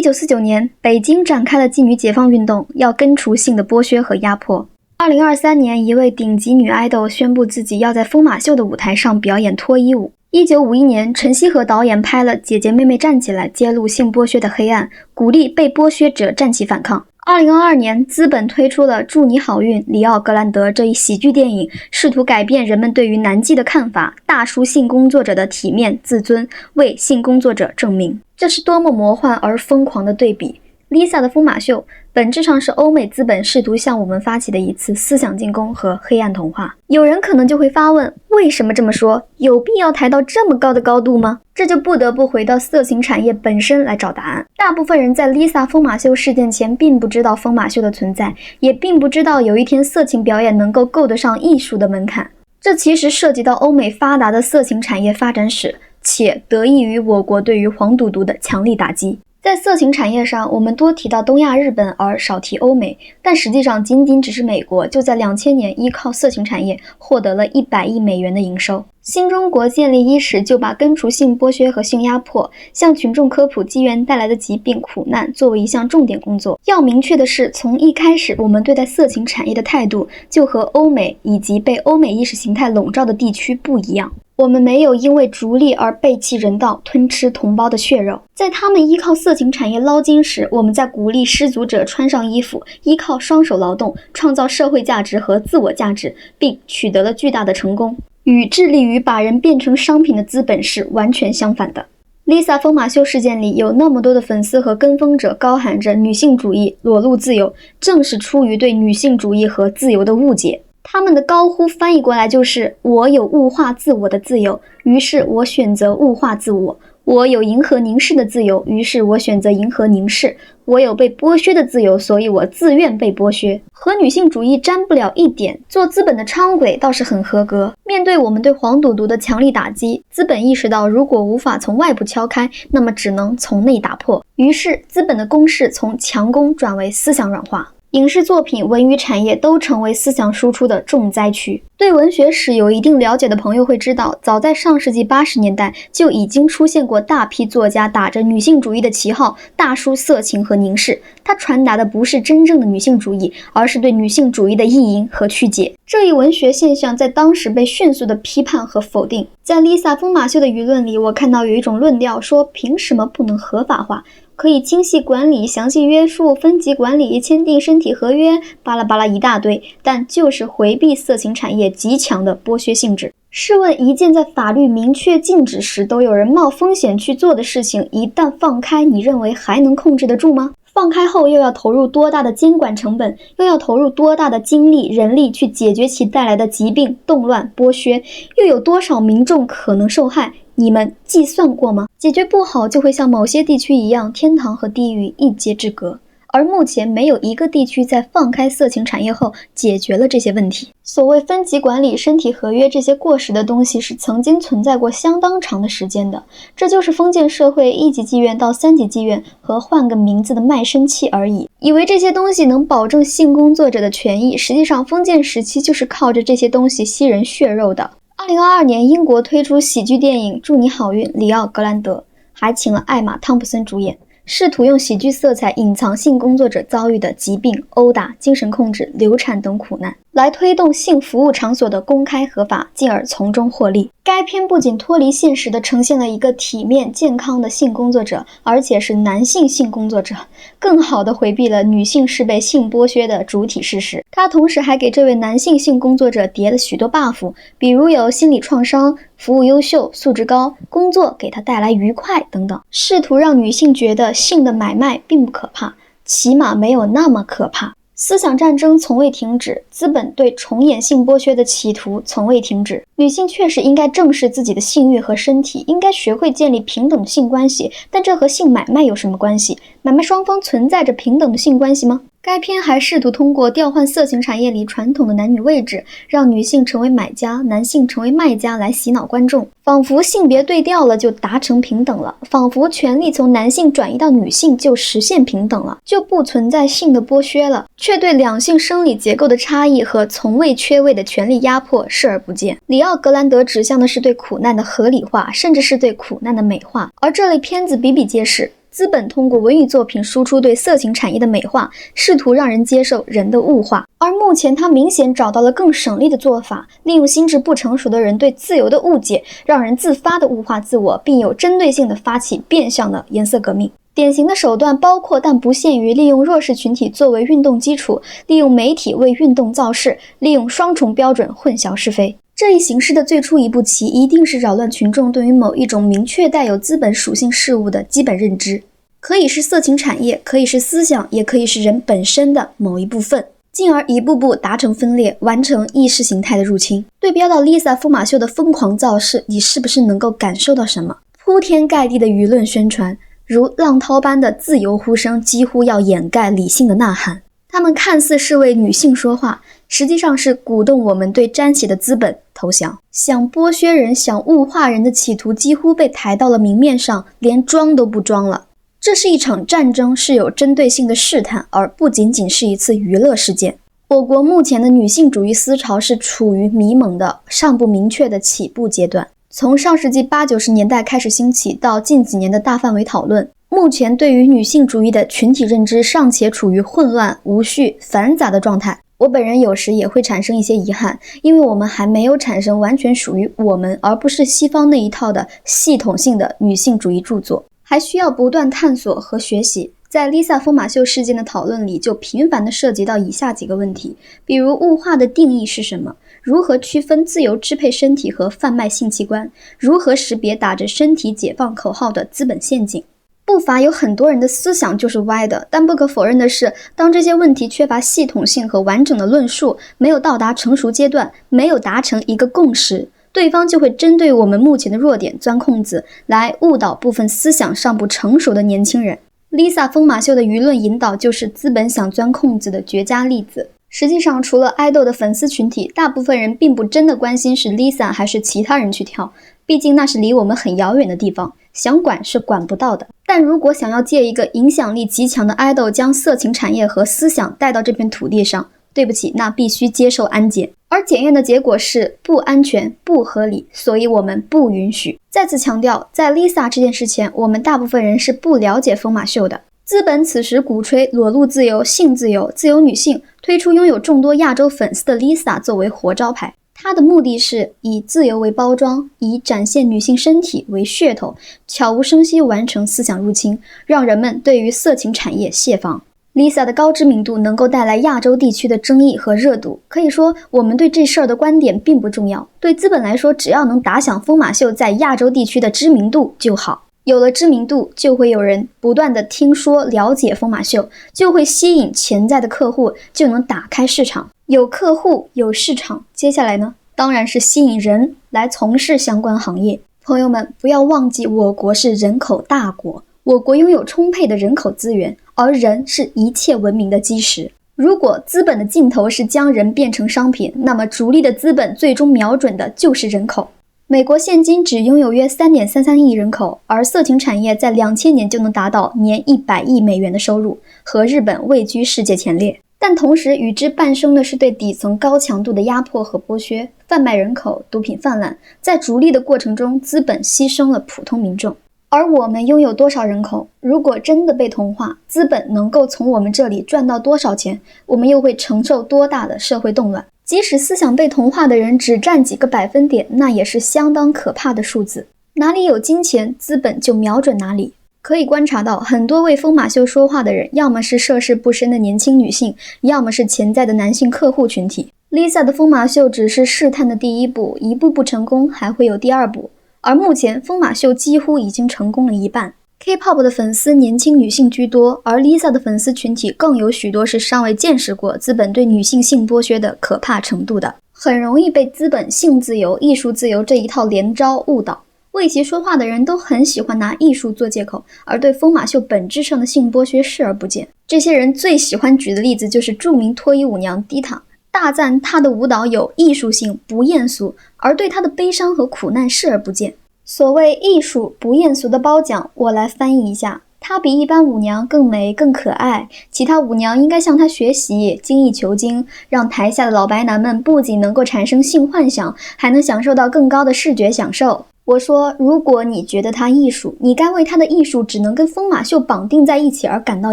1949年，北京展开了妓女解放运动，要根除性的剥削和压迫。2023年，一位顶级女爱豆宣布自己要在疯马秀的舞台上表演脱衣舞。1951年，陈希和导演拍了《姐姐妹妹站起来》，揭露性剥削的黑暗，鼓励被剥削者站起反抗。2022年，资本推出了《祝你好运，里奥·格兰德》这一喜剧电影，试图改变人们对于男妓的看法，大书性工作者的体面自尊，为性工作者证明。这是多么魔幻而疯狂的对比！Lisa 的疯马秀本质上是欧美资本试图向我们发起的一次思想进攻和黑暗童话。有人可能就会发问，为什么这么说？有必要抬到这么高的高度吗？这就不得不回到色情产业本身来找答案。大部分人在 Lisa 疯马秀事件前并不知道疯马秀的存在，也并不知道有一天色情表演能够够得上艺术的门槛。这其实涉及到欧美发达的色情产业发展史，且得益于我国对于黄赌毒的强力打击。在色情产业上，我们多提到东亚日本而少提欧美，但实际上仅仅只是美国就在2000年依靠色情产业获得了100亿美元的营收。新中国建立伊始就把根除性剥削和性压迫，向群众科普妓院带来的疾病苦难作为一项重点工作。要明确的是，从一开始我们对待色情产业的态度就和欧美以及被欧美意识形态笼罩的地区不一样。我们没有因为逐利而背弃人道，吞吃同胞的血肉。在他们依靠色情产业捞金时，我们在鼓励失足者穿上衣服，依靠双手劳动，创造社会价值和自我价值，并取得了巨大的成功。与致力于把人变成商品的资本是完全相反的。Lisa 疯马秀事件里有那么多的粉丝和跟风者高喊着女性主义、裸露自由，正是出于对女性主义和自由的误解。他们的高呼翻译过来就是我有物化自我的自由，于是我选择物化自我；我有迎合凝视的自由，于是我选择迎合凝视；我有被剥削的自由，所以我自愿被剥削。和女性主义沾不了一点，做资本的伥鬼倒是很合格。面对我们对黄赌毒的强力打击，资本意识到如果无法从外部敲开，那么只能从内打破。于是资本的攻势从强攻转为思想软化。影视作品、文娱产业都成为思想输出的重灾区。对文学史有一定了解的朋友会知道，早在上世纪80年代就已经出现过大批作家打着女性主义的旗号大书色情和凝视，它传达的不是真正的女性主义，而是对女性主义的意淫和曲解。这一文学现象在当时被迅速的批判和否定。在 Lisa 疯马秀的舆论里，我看到有一种论调说，凭什么不能合法化？可以精细管理、详细约束、分级管理、签订身体合约，巴拉巴拉一大堆，但就是回避色情产业极强的剥削性质。试问，一件在法律明确禁止时都有人冒风险去做的事情，一旦放开，你认为还能控制得住吗？放开后又要投入多大的监管成本，又要投入多大的精力、人力去解决其带来的疾病、动乱、剥削，又有多少民众可能受害？你们计算过吗？解决不好就会像某些地区一样，天堂和地狱一街之隔。而目前没有一个地区在放开色情产业后解决了这些问题。所谓分级管理、身体合约这些过时的东西是曾经存在过相当长的时间的，这就是封建社会1级妓院到3级妓院和换个名字的卖身契而已。以为这些东西能保证性工作者的权益，实际上封建时期就是靠着这些东西吸人血肉的。2022年，英国推出喜剧电影《祝你好运，里奥·格兰德》，还请了艾玛·汤普森主演，试图用喜剧色彩隐藏性工作者遭遇的疾病、殴打、精神控制、流产等苦难，来推动性服务场所的公开合法，进而从中获利。该片不仅脱离现实地呈现了一个体面健康的性工作者，而且是男性性工作者，更好地回避了女性是被性剥削的主体事实。它同时还给这位男性性工作者叠了许多 buff， 比如有心理创伤、服务优秀、素质高、工作给他带来愉快等等，试图让女性觉得性的买卖并不可怕，起码没有那么可怕。思想战争从未停止，资本对重演性剥削的企图从未停止。女性确实应该正视自己的性欲和身体，应该学会建立平等的性关系，但这和性买卖有什么关系？买卖双方存在着平等的性关系吗？该片还试图通过调换色情产业里传统的男女位置，让女性成为买家，男性成为卖家来洗脑观众，仿佛性别对调了就达成平等了，仿佛权力从男性转移到女性就实现平等了，就不存在性的剥削了，却对两性生理结构的差异和从未缺位的权力压迫视而不见。里奥·格兰德指向的是对苦难的合理化，甚至是对苦难的美化，而这类片子比比皆是。资本通过文艺作品输出对色情产业的美化，试图让人接受人的物化。而目前他明显找到了更省力的做法，利用心智不成熟的人对自由的误解，让人自发的物化自我，并有针对性的发起变相的颜色革命。典型的手段包括但不限于利用弱势群体作为运动基础，利用媒体为运动造势，利用双重标准混淆是非。这一形式的最初一步棋一定是扰乱群众对于某一种明确带有资本属性事物的基本认知，可以是色情产业，可以是思想，也可以是人本身的某一部分，进而一步步达成分裂，完成意识形态的入侵。对标到 Lisa 疯马秀的疯狂造势，你是不是能够感受到什么？铺天盖地的舆论宣传，如浪涛般的自由呼声，几乎要掩盖理性的呐喊。他们看似是为女性说话，实际上是鼓动我们对沾血的资本投降。想剥削人、想物化人的企图几乎被抬到了明面上，连装都不装了。这是一场战争，是有针对性的试探，而不仅仅是一次娱乐事件。我国目前的女性主义思潮是处于迷蒙的、尚不明确的起步阶段。从上世纪80、90年代开始兴起，到近几年的大范围讨论，目前对于女性主义的群体认知尚且处于混乱、无序、繁杂的状态。我本人有时也会产生一些遗憾，因为我们还没有产生完全属于我们而不是西方那一套的系统性的女性主义著作，还需要不断探索和学习。在 Lisa 疯马秀事件的讨论里，就频繁地涉及到以下几个问题，比如物化的定义是什么？如何区分自由支配身体和贩卖性器官？如何识别打着身体解放口号的资本陷阱？不乏有很多人的思想就是歪的，但不可否认的是，当这些问题缺乏系统性和完整的论述，没有到达成熟阶段，没有达成一个共识，对方就会针对我们目前的弱点钻空子，来误导部分思想尚不成熟的年轻人。Lisa 疯马秀的舆论引导就是资本想钻空子的绝佳例子。实际上，除了爱豆的粉丝群体，大部分人并不真的关心是 Lisa 还是其他人去跳，毕竟那是离我们很遥远的地方，想管是管不到的。但如果想要借一个影响力极强的爱豆将色情产业和思想带到这片土地上，对不起，那必须接受安检。而检验的结果是不安全、不合理，所以我们不允许。再次强调，在 Lisa 这件事前，我们大部分人是不了解疯马秀的。资本此时鼓吹裸露自由、性自由、自由女性，推出拥有众多亚洲粉丝的 Lisa 作为活招牌。它的目的是以自由为包装，以展现女性身体为噱头，悄无声息完成思想入侵，让人们对于色情产业械防。Lisa 的高知名度能够带来亚洲地区的争议和热度，可以说我们对这事儿的观点并不重要。对资本来说，只要能打响疯马秀在亚洲地区的知名度就好。有了知名度，就会有人不断的听说了解疯马秀，就会吸引潜在的客户，就能打开市场。有客户，有市场，接下来呢，当然是吸引人来从事相关行业。朋友们，不要忘记我国是人口大国，我国拥有充沛的人口资源，而人是一切文明的基石。如果资本的尽头是将人变成商品，那么逐利的资本最终瞄准的就是人口。美国现今只拥有约 3.33 亿人口，而色情产业在2000年就能达到年100亿美元的收入，和日本位居世界前列。但同时与之伴生的是对底层高强度的压迫和剥削，贩卖人口，毒品泛滥，在逐利的过程中，资本牺牲了普通民众。而我们拥有多少人口？如果真的被同化，资本能够从我们这里赚到多少钱？我们又会承受多大的社会动乱？即使思想被同化的人只占几个百分点，那也是相当可怕的数字。哪里有金钱，资本就瞄准哪里。可以观察到，很多为疯马秀说话的人，要么是涉世不深的年轻女性，要么是潜在的男性客户群体。Lisa 的疯马秀只是试探的第一步，一步不成功，还会有第二步。而目前，疯马秀几乎已经成功了一半。K-pop 的粉丝年轻女性居多，而 Lisa 的粉丝群体更有许多是尚未见识过资本对女性性剥削的可怕程度的，很容易被资本性自由、艺术自由这一套连招误导。为其说话的人都很喜欢拿艺术做借口，而对疯马秀本质上的性剥削视而不见。这些人最喜欢举的例子就是著名脱衣舞娘迪塔，大赞她的舞蹈有艺术性，不艳俗，而对她的悲伤和苦难视而不见。所谓艺术不艳俗的褒奖，我来翻译一下，她比一般舞娘更美更可爱，其他舞娘应该向她学习，精益求精，让台下的老白男们不仅能够产生性幻想，还能享受到更高的视觉享受。我说，如果你觉得它艺术，你该为它的艺术只能跟疯马秀绑定在一起而感到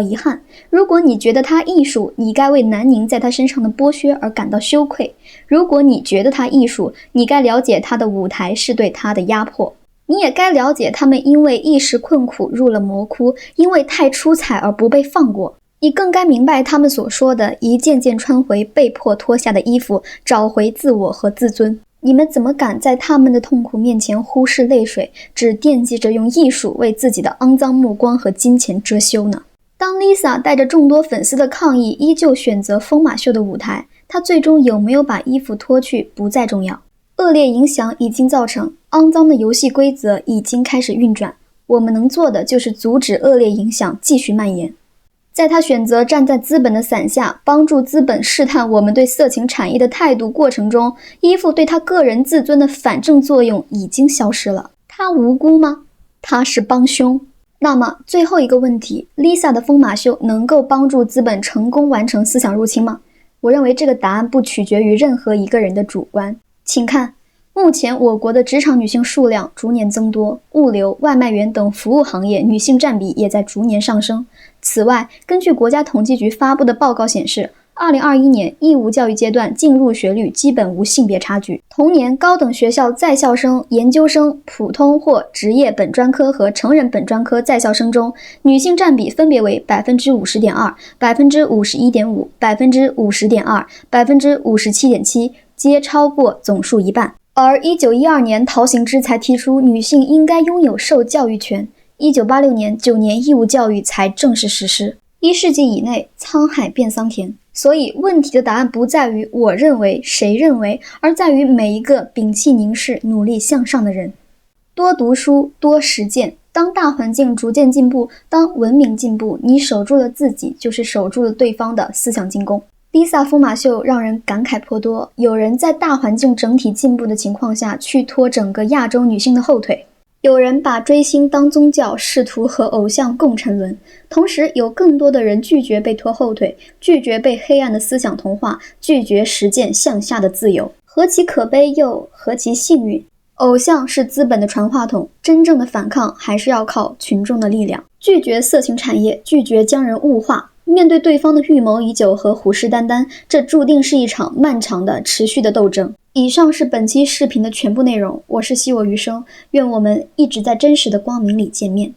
遗憾；如果你觉得它艺术，你该为南宁在它身上的剥削而感到羞愧；如果你觉得它艺术，你该了解它的舞台是对它的压迫。你也该了解他们因为一时困苦入了魔窟，因为太出彩而不被放过。你更该明白他们所说的一件件穿回被迫脱下的衣服，找回自我和自尊。你们怎么敢在他们的痛苦面前忽视泪水，只惦记着用艺术为自己的肮脏目光和金钱遮羞呢？当 Lisa 带着众多粉丝的抗议依旧选择疯马秀的舞台，她最终有没有把衣服脱去不再重要。恶劣影响已经造成，肮脏的游戏规则已经开始运转，我们能做的就是阻止恶劣影响继续蔓延。在他选择站在资本的伞下，帮助资本试探我们对色情产业的态度过程中，衣服对他个人自尊的反证作用已经消失了。他无辜吗？他是帮凶。那么最后一个问题， Lisa 的疯马秀能够帮助资本成功完成思想入侵吗？我认为这个答案不取决于任何一个人的主观。请看，目前我国的职场女性数量逐年增多，物流、外卖员等服务行业女性占比也在逐年上升。此外，根据国家统计局发布的报告显示，2021年义务教育阶段净入学率基本无性别差距。同年，高等学校在校生、研究生、普通或职业本专科和成人本专科在校生中，女性占比分别为 50.2%、51.5%、50.2%、57.7%，皆超过总数一半。而1912年陶行知才提出女性应该拥有受教育权，1986年9年义务教育才正式实施。1世纪以内，沧海变桑田。所以问题的答案不在于我认为谁认为，而在于每一个摒弃凝视努力向上的人。多读书，多实践。当大环境逐渐进步，当文明进步，你守住了自己，就是守住了对方的思想进攻。Lisa 疯马秀让人感慨颇多，有人在大环境整体进步的情况下去拖整个亚洲女性的后腿，有人把追星当宗教，试图和偶像共沉沦，同时有更多的人拒绝被拖后腿，拒绝被黑暗的思想同化，拒绝实践向下的自由。何其可悲，又何其幸运。偶像是资本的传话筒，真正的反抗还是要靠群众的力量。拒绝色情产业，拒绝将人物化，面对对方的预谋已久和虎视眈眈，这注定是一场漫长的持续的斗争。以上是本期视频的全部内容，我是希我余生，愿我们一直在真实的光明里见面。